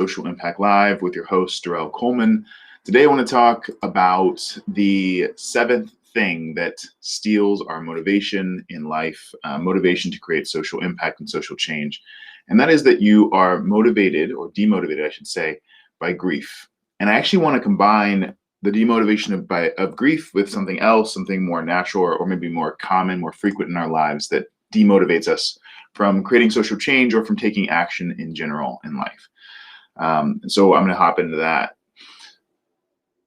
Social Impact Live with your host, Darrell Coleman. Today, I want to talk about the seventh thing that steals our motivation in life, motivation to create social impact and social change. And that is that you are motivated, or demotivated, I should say, by grief. And I actually want to combine the demotivation of grief with something else, something more natural or maybe more common, more frequent in our lives that demotivates us from creating social change or from taking action in general in life. So I'm going to hop into that.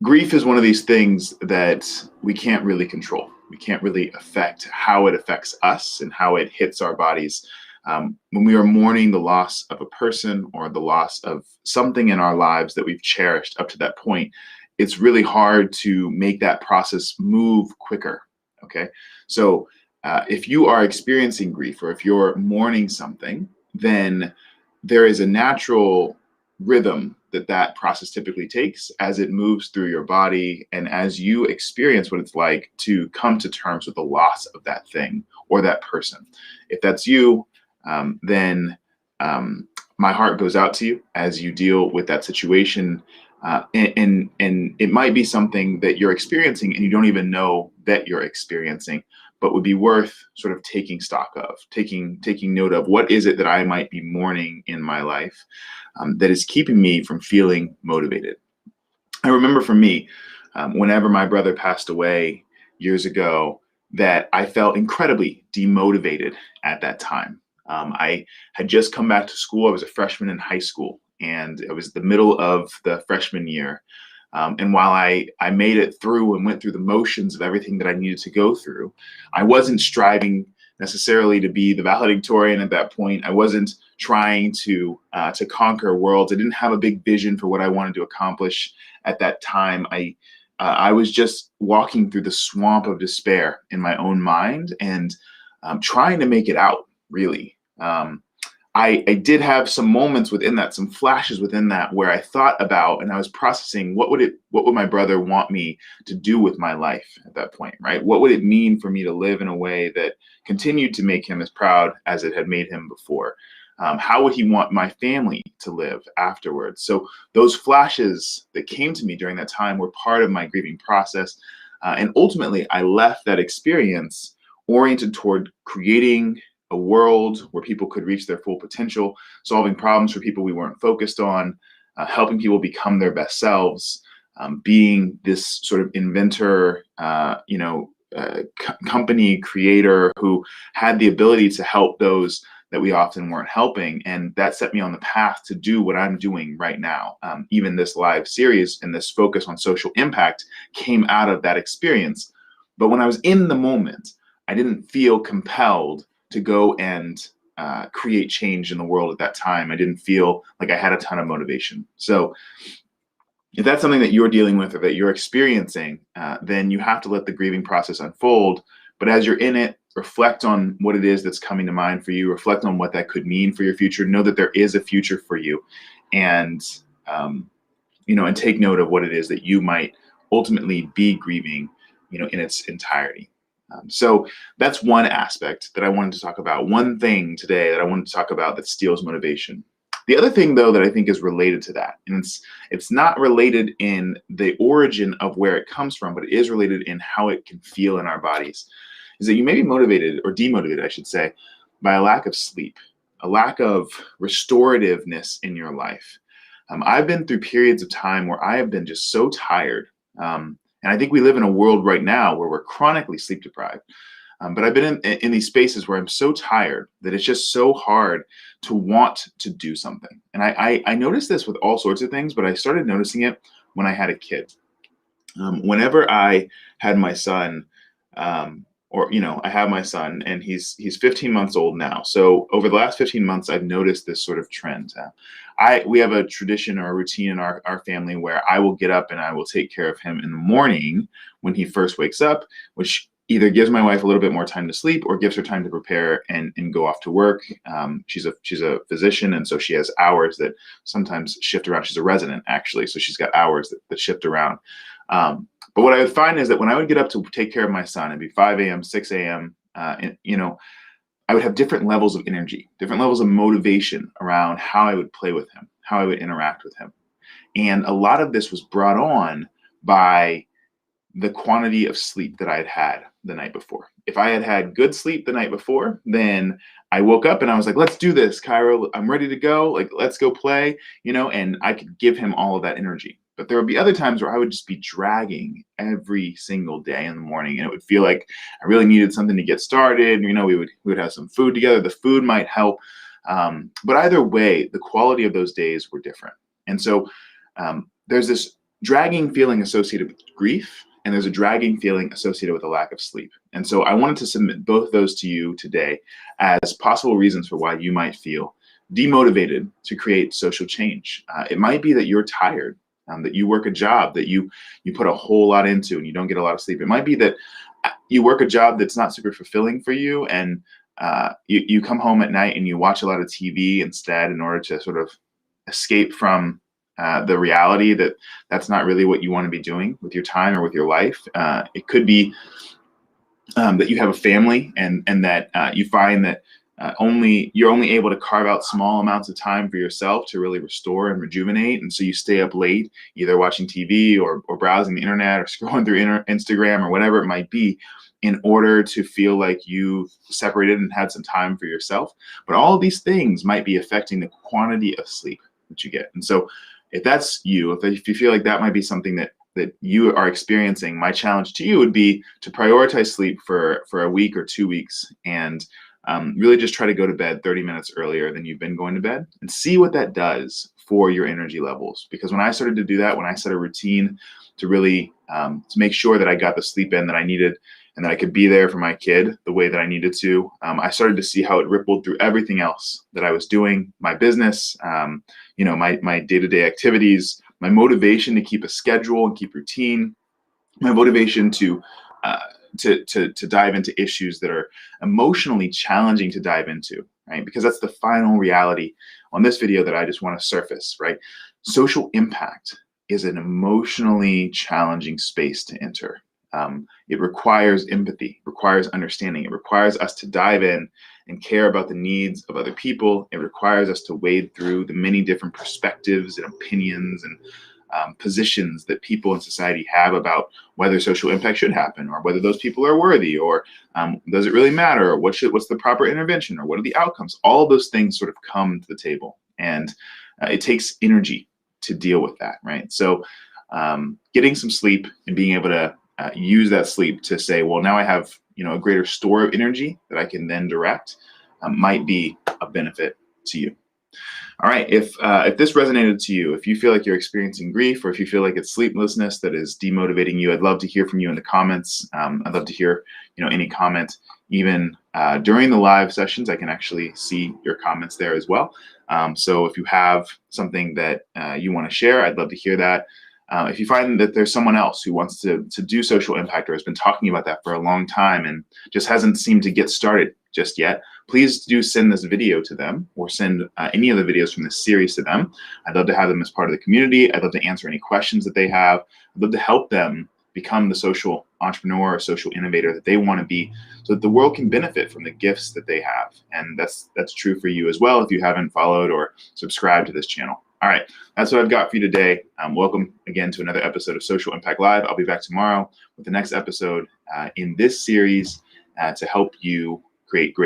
Grief is one of these things that we can't really control. We can't really affect how it affects us and how it hits our bodies. When we are mourning the loss of a person or the loss of something in our lives that we've cherished up to that point, it's really hard to make that process move quicker. Okay, so if you are experiencing grief or if you're mourning something, then there is a natural rhythm that process typically takes as it moves through your body and as you experience what it's like to come to terms with the loss of that thing or that person. If that's you, then my heart goes out to you as you deal with that situation. And it might be something that you're experiencing and you don't even know that you're experiencing, but would be worth sort of taking stock of, taking note of what is it that I might be mourning in my life that is keeping me from feeling motivated. I remember for me, whenever my brother passed away years ago, that I felt incredibly demotivated at that time. I had just come back to school. I was a freshman in high school, and it was the middle of the freshman year. And while I made it through and went through the motions of everything that I needed to go through, I wasn't striving necessarily to be the valedictorian at that point. I wasn't trying to conquer worlds. I didn't have a big vision for what I wanted to accomplish at that time. I was just walking through the swamp of despair in my own mind and trying to make it out, really. I did have some moments within that, some flashes within that, where I thought about and I was processing what would my brother want me to do with my life at that point, right? What would it mean for me to live in a way that continued to make him as proud as it had made him before? How would he want my family to live afterwards? So those flashes that came to me during that time were part of my grieving process. And ultimately, I left that experience oriented toward creating a world where people could reach their full potential, solving problems for people we weren't focused on, helping people become their best selves, being this sort of inventor, company creator who had the ability to help those that we often weren't helping. And that set me on the path to do what I'm doing right now. Even this live series and this focus on social impact came out of that experience. But when I was in the moment, I didn't feel compelled to go and create change in the world at that time. I didn't feel like I had a ton of motivation. So if that's something that you're dealing with or that you're experiencing, then you have to let the grieving process unfold. But as you're in it, reflect on what it is that's coming to mind for you. Reflect on what that could mean for your future. Know that there is a future for you, and and take note of what it is that you might ultimately be grieving, in its entirety. So that's one aspect that I wanted to talk about. One thing today that I wanted to talk about that steals motivation. The other thing, though, that I think is related to that, and it's not related in the origin of where it comes from, but it is related in how it can feel in our bodies, is that you may be motivated, or demotivated, I should say, by a lack of sleep, a lack of restorativeness in your life. I've been through periods of time where I have been just so tired. And I think we live in a world right now where we're chronically sleep deprived. But I've been in these spaces where I'm so tired that it's just so hard to want to do something. And I noticed this with all sorts of things, but I started noticing it when I had a kid. Whenever I had my son, I have my son, and he's 15 months old now. So over the last 15 months, I've noticed this sort of trend. We have a tradition or a routine in our family where I will get up and I will take care of him in the morning when he first wakes up, which either gives my wife a little bit more time to sleep or gives her time to prepare and go off to work. She's a physician, and so she has hours that sometimes shift around. She's a resident, actually, so she's got hours that shift around. But what I would find is that when I would get up to take care of my son, it'd be 5 a.m., 6 a.m., I would have different levels of energy, different levels of motivation around how I would play with him, how I would interact with him. And a lot of this was brought on by the quantity of sleep that I had had the night before. If I had had good sleep the night before, then I woke up and I was like, let's do this, Cairo. I'm ready to go. Like, let's go play, and I could give him all of that energy. But there would be other times where I would just be dragging every single day in the morning, and it would feel like I really needed something to get started. We would have some food together. The food might help, but either way, the quality of those days were different. And so there's this dragging feeling associated with grief, and there's a dragging feeling associated with a lack of sleep. And so I wanted to submit both those to you today as possible reasons for why you might feel demotivated to create social change. It might be that you're tired, that you work a job that you put a whole lot into and you don't get a lot of sleep. It might be that you work a job that's not super fulfilling for you, and you come home at night and you watch a lot of TV instead in order to sort of escape from the reality that that's not really what you want to be doing with your time or with your life. It could be that you have a family and that you find that you're only able to carve out small amounts of time for yourself to really restore and rejuvenate. And so you stay up late, either watching TV or browsing the internet or scrolling through Instagram or whatever it might be, in order to feel like you've separated and had some time for yourself. But all of these things might be affecting the quantity of sleep that you get. And so if that's you, if you feel like that might be something that you are experiencing, my challenge to you would be to prioritize sleep for a week or 2 weeks, and really just try to go to bed 30 minutes earlier than you've been going to bed, and see what that does for your energy levels. Because when I started to do that, when I set a routine to really to make sure that I got the sleep in that I needed and that I could be there for my kid the way that I needed to, I started to see how it rippled through everything else that I was doing, my business, my day-to-day activities, my motivation to keep a schedule and keep routine, my motivation to dive into issues that are emotionally challenging to dive into, right? Because that's the final reality on this video that I just want to surface, right? Social impact is an emotionally challenging space to enter. It requires empathy, requires understanding. It requires us to dive in and care about the needs of other people. It requires us to wade through the many different perspectives and opinions and positions that people in society have about whether social impact should happen, or whether those people are worthy, or does it really matter, or what's the proper intervention, or what are the outcomes. All of those things sort of come to the table, and it takes energy to deal with that, right? So getting some sleep and being able to use that sleep to say, well, now I have a greater store of energy that I can then direct, might be a benefit to you. All right, if this resonated to you, if you feel like you're experiencing grief, or if you feel like it's sleeplessness that is demotivating you, I'd love to hear from you in the comments. I'd love to hear any comment, even during the live sessions. I can actually see your comments there as well. So if you have something that you want to share, I'd love to hear that. If you find that there's someone else who wants to do social impact, or has been talking about that for a long time and just hasn't seemed to get started just yet, please do send this video to them, or send any of the videos from this series to them. I'd love to have them as part of the community. I'd love to answer any questions that they have. I'd love to help them become the social entrepreneur or social innovator that they want to be, so that the world can benefit from the gifts that they have. And that's true for you as well if you haven't followed or subscribed to this channel. All right, that's what I've got for you today. Welcome again to another episode of Social Impact Live. I'll be back tomorrow with the next episode in this series to help you create great